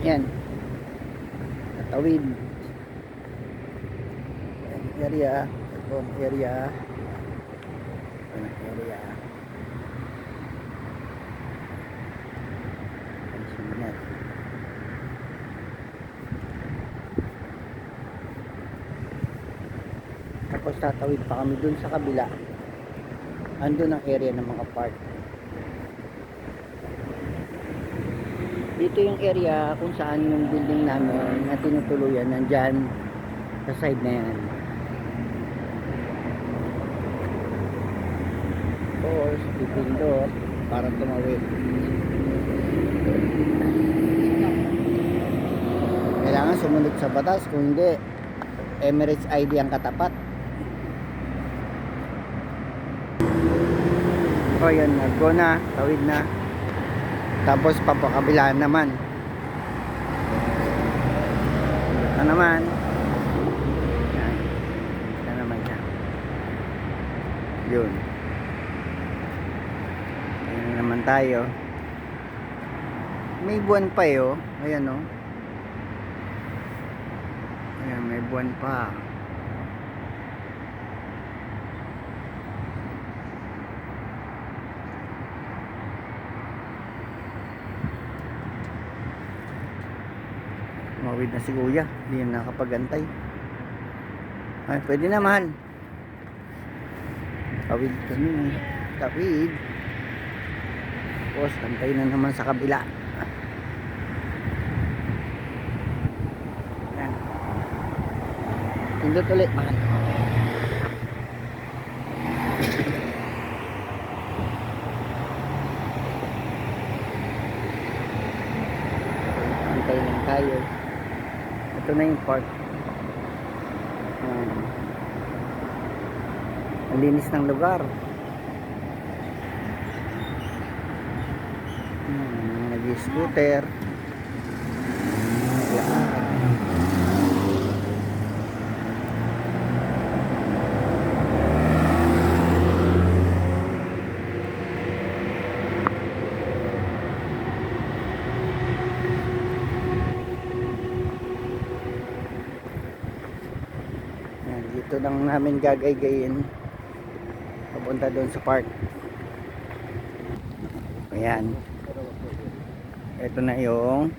Yan. Natawid. Yan, area. Ito ang area. Ito ang area. Pansinan. Tapos tatawid pa kami dun sa kabila. Andun ang area ng mga park. Dito yung area kung saan yung building namin na tinutuluyan, nandyan sa side na yan. Tapos pipindot para tumawid. Kailangan sumunod sa batas, kung hindi Emirates ID ang katapat. O yan, nag-go na, tawid na. Tapos papakabilaan naman. Ito naman. Yan. Ito naman siya. Yun. Ayan naman tayo. May buwan pa eh oh. Ayan oh. Ayan, may buwan pa. Mawid na si kuya, hindi na nakapagantay. Ay, pwede na mahal. Tawid kami. Tawid. Tapos, antay na naman sa kabila. Yan. Pindot ulit, mahal. Antay lang tayo. Ito na yung park. Ang linis ng lugar. Nag-scooter. Dito lang namin gagaygayin papunta doon sa park. Ayan, ito na yung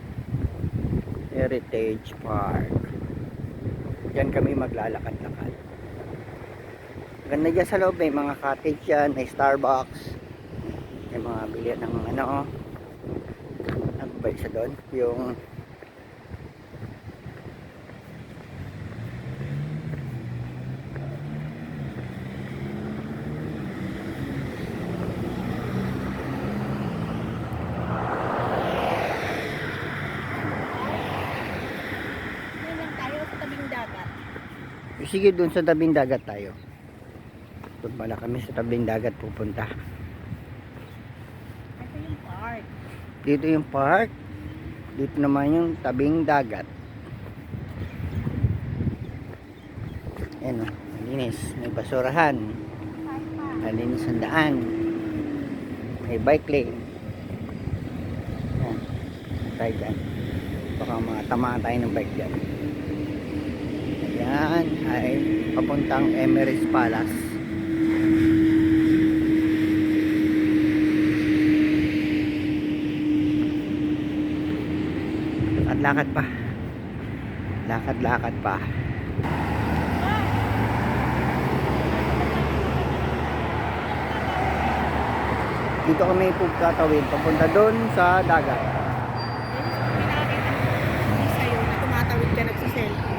Heritage Park. Diyan kami maglalakad-lakad. Ganda dyan sa loob, may mga cottage yan, may Starbucks, may mga bilihan ng ano, ano ba isa doon, yung sige, doon sa tabing dagat tayo. Doon pala kami sa tabing dagat pupunta. Ito yung park. Dito yung park. Dito naman yung tabing dagat. Ayan o, malinis. May basurahan. Malinis ang daan. May bike lane. Ayan. Tayo dyan. Baka matamaan tayo ng bike dyan. Yan ay papuntang Emirates Palace. Lakad-lakad pa. Lakad-lakad pa. Dito kami pagkatawid papunta doon sa dagat. Sa'yo na tumatawid ka nagsiselfie.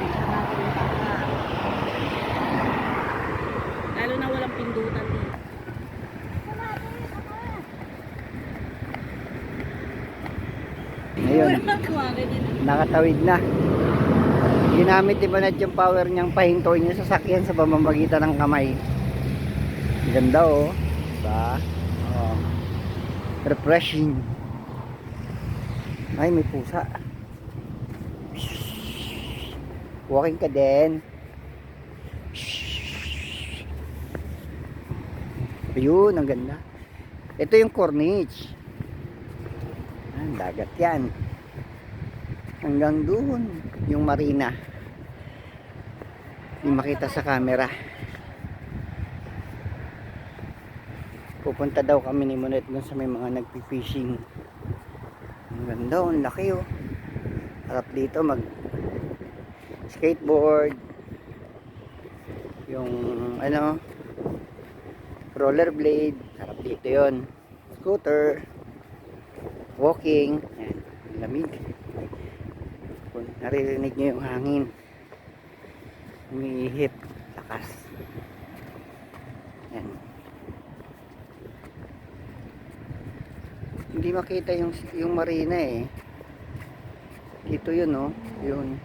Lalo na walang pindutan dito. Ngayon, nakatawid na. Ginamit ni Banat yung power niyang pahintuin yung sasakyan sa pamamagitan ng kamay. Ganda oh. Diba? Oh. Refreshing. Ay, may pusa. Walking ka din. Ayun, ang ganda. Ito yung corniche. Dagat yan. Hanggang doon, yung marina. Hindi makita sa camera. Pupunta daw kami ni Monet dun sa may mga nagpi-fishing. Ang ganda, ang laki oh. Harap dito mag skateboard. Yung ano, rollerblade. Harap dito yon. Scooter. Walking. Yan, ang lamig. Kung naririnig nyo yung hangin. Umihip. Lakas. Yan. Hindi makita yung marina eh. Dito yun oh. Yun.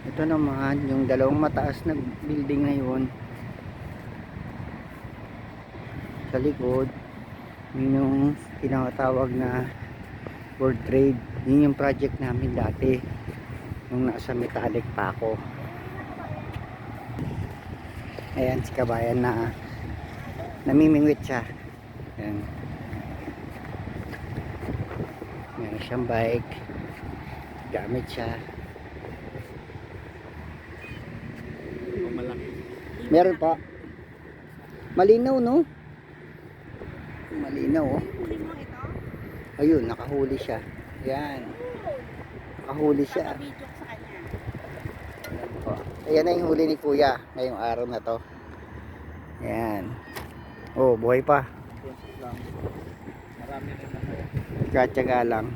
Ito naman yung dalawang mataas na building na yun. Sa likod, yun yung tinatawag na World Trade. Yun yung project namin dati nung nasa metallic pa ako. Ayan si kabayan na namimingwit siya. Ayan. Meron siyang bike. Gamit siya. Meron pa. Malinaw no? Malinaw oh. Huli mo ito? Ayun, nakahuli siya. Ayan. Nakahuli siya. Papabidyo ko sa kanya. Ayan po. Ayan na yung huli ni Kuya ngayong araw na to. Ayan. Oh, buhay pa. Marami rin na kaya. Tiyatsaga lang.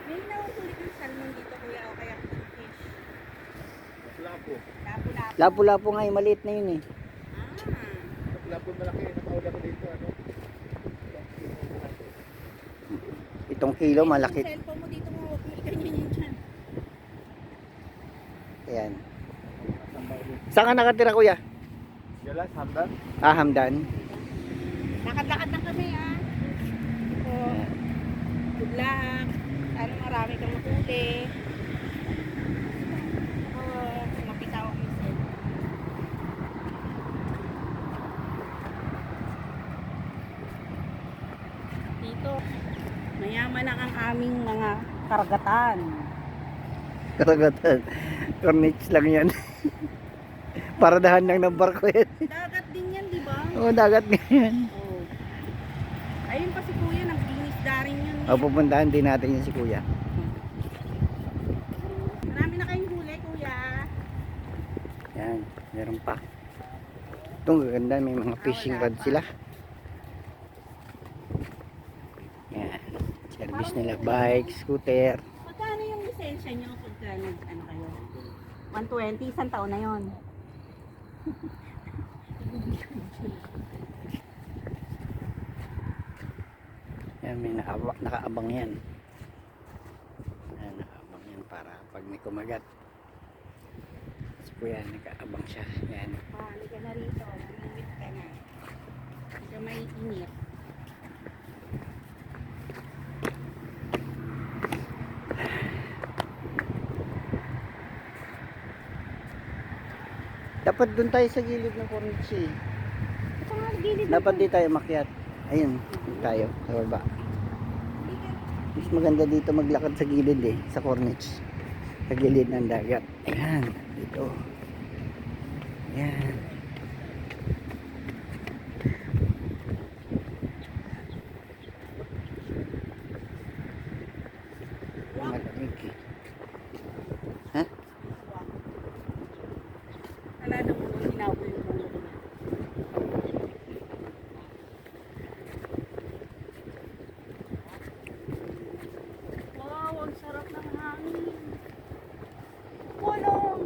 May nahuli kang salmon dito kuya o kaya fish. Lapu-lapu. Lapu-lapu. Lapu-lapu nga yung maliit na yun eh. Lapu-lapu malaki. Nakahuli ako dito. Ano? Itong kilo malaki. Yung cellphone mo dito mo, huwag mo ikanyan yun dyan. Ayan. Tambay din. Saan ka nakatira Kuya? Yala, Hamdan. Ah, Hamdan. Lakad-lakad lang kami ah. So, good luck. Sana marami kang mahuli. Mapitaw ang isip. Dito, mayaman lang ang aming mga karagatan. Karagatan. Corniche lang yan. Paradahan lang ng barko yan. Dagat din yan, di ba? Oo, dagat nga yan. Oh. Ayun pa si kuya, naglinis rin yun. O, pupuntahan din natin yun si Kuya. Marami na kayong huli, kuya. Yan, meron pa. Itong gaganda, may mga fishing rod sila. Yan, service nila, bike, scooter. Magkano yung lisensya nyo pagka ano kayo? 120, isang taon na yon. Yan, may nakaabang yan. Yan, nakaabang yan para pag may kumagat. Si Kuya, nakaabang siya. Yan. Halika na rito, mamimit ka na. Hindi ka maiinit. Dapat dun tayo sa gilid ng corniche eh. Ito nga, gilid na Dapat to. di tayo makyat. Ayun, dun tayo sa baba. Mas maganda dito maglakad sa gilid eh, sa corniche. Sa gilid ng dagat. Ayan, dito. Ayan. Malamig eh. Ha? Wala naman, sinabi yung mga ganyan. Wow, ang sarap ng hangin. Kulong!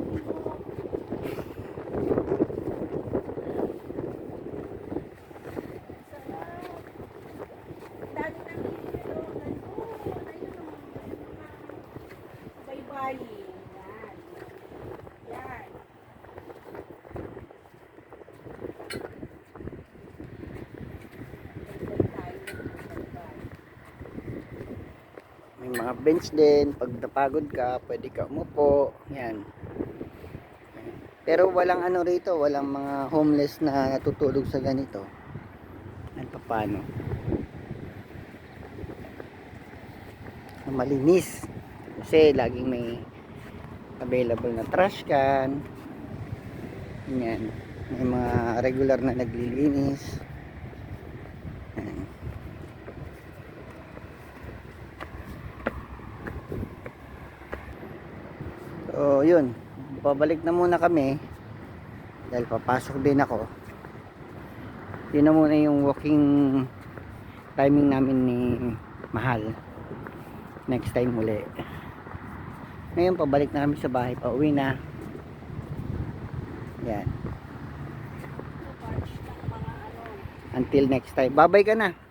Dami ng hilo. Ganun. Ayun o. Baybay. Yan. Yan. May mga bench din. Pag napagod ka, pwede ka umupo. Yan. Pero walang ano rito, walang mga homeless na natutulog sa ganito. Ano paano? na malinis. Kasi laging may available na trash can. Yan. May mga regular na naglilinis. Yan. So, yun. Pabalik na muna kami. Dahil papasok din ako. Yun na muna yung walking timing namin ni Mahal. Next time muli. Ngayon, pabalik na kami sa bahay. Pauwi na. Yan. Until next time. Bye-bye ka na.